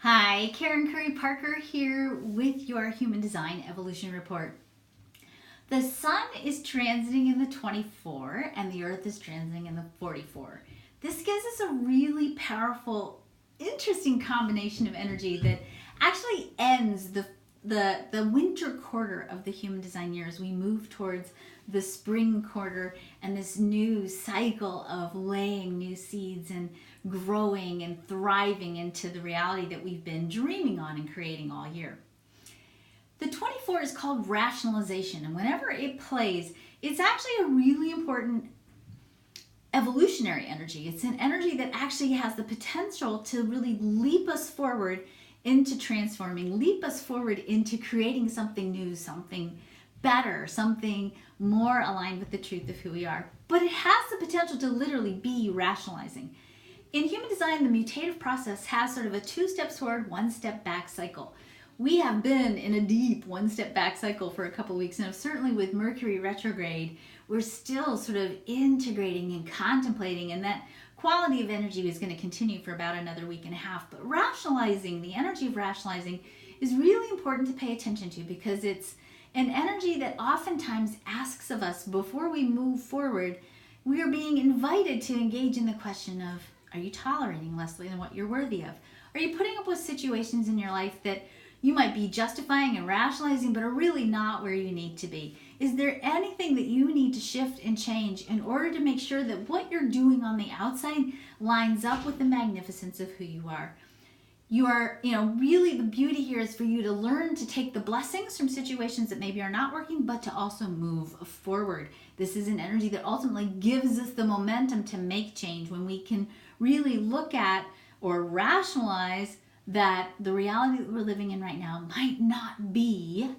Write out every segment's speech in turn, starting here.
Hi, Karen Curry Parker here with your Human Design Evolution Report. The Sun is transiting in the 24 and the Earth is transiting in the 44. This gives us a really powerful, interesting combination of energy that actually ends the winter quarter of the human design year as we move towards the spring quarter and this new cycle of laying new seeds and growing and thriving into the reality that we've been dreaming on and creating all year. The 24 is called rationalization, and whenever it plays, it's actually a really important evolutionary energy. It's an energy that actually has the potential to really leap us forward into transforming, leap us forward into creating something new, something better, something more aligned with the truth of who we are. But it has the potential to literally be rationalizing. In human design, the mutative process has sort of a 2 steps forward, 1 step back cycle. We have been in a deep 1 step back cycle for a couple of weeks, and certainly with Mercury retrograde, we're still sort of integrating and contemplating, and that quality of energy is going to continue for about another week and a half. But rationalizing, the energy of rationalizing, is really important to pay attention to because it's an energy that oftentimes asks of us before we move forward. We are being invited to engage in the question of, are you tolerating less than what you're worthy of? Are you putting up with situations in your life that you might be justifying and rationalizing but are really not where you need to be? Is there anything that you need to shift and change in order to make sure that what you're doing on the outside lines up with the magnificence of who you are? You are, really the beauty here is for you to learn to take the blessings from situations that maybe are not working, but to also move forward. This is an energy that ultimately gives us the momentum to make change when we can really look at or rationalize that the reality that we're living in right now might not be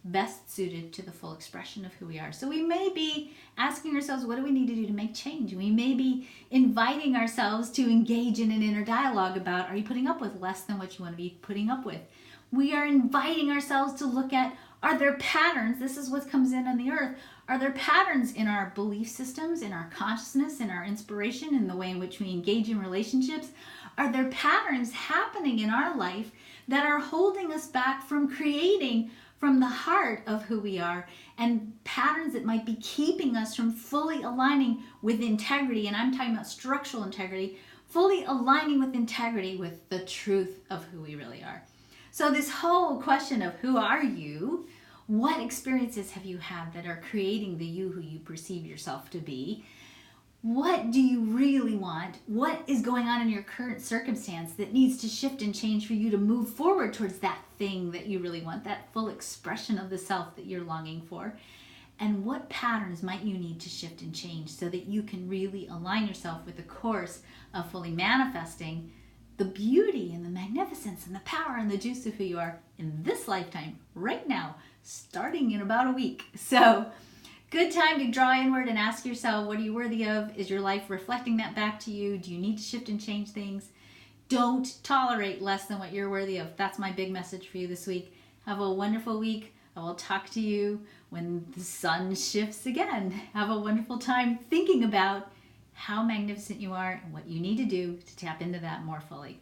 best suited to the full expression of who we are. So we may be asking ourselves, what do we need to do to make change? We may be inviting ourselves to engage in an inner dialogue about, are you putting up with less than what you want to be putting up with? We are inviting ourselves to look at, are there patterns? This is what comes in on the earth. Are there patterns in our belief systems, in our consciousness, in our inspiration, in the way in which we engage in relationships? Are there patterns happening in our life that are holding us back from creating from the heart of who we are, and patterns that might be keeping us from fully aligning with integrity? And I'm talking about structural integrity, fully aligning with integrity with the truth of who we really are. So this whole question of who are you, what experiences have you had that are creating the you who you perceive yourself to be? What do you really want? What is going on in your current circumstance that needs to shift and change for you to move forward towards that thing that you really want, that full expression of the self that you're longing for? And what patterns might you need to shift and change so that you can really align yourself with the course of fully manifesting the beauty and the magnificence and the power and the juice of who you are in this lifetime, right now, starting in about a week. So, good time to draw inward and ask yourself, what are you worthy of? Is your life reflecting that back to you? Do you need to shift and change things? Don't tolerate less than what you're worthy of. That's my big message for you this week. Have a wonderful week. I will talk to you when the sun shifts again. Have a wonderful time thinking about how magnificent you are and what you need to do to tap into that more fully.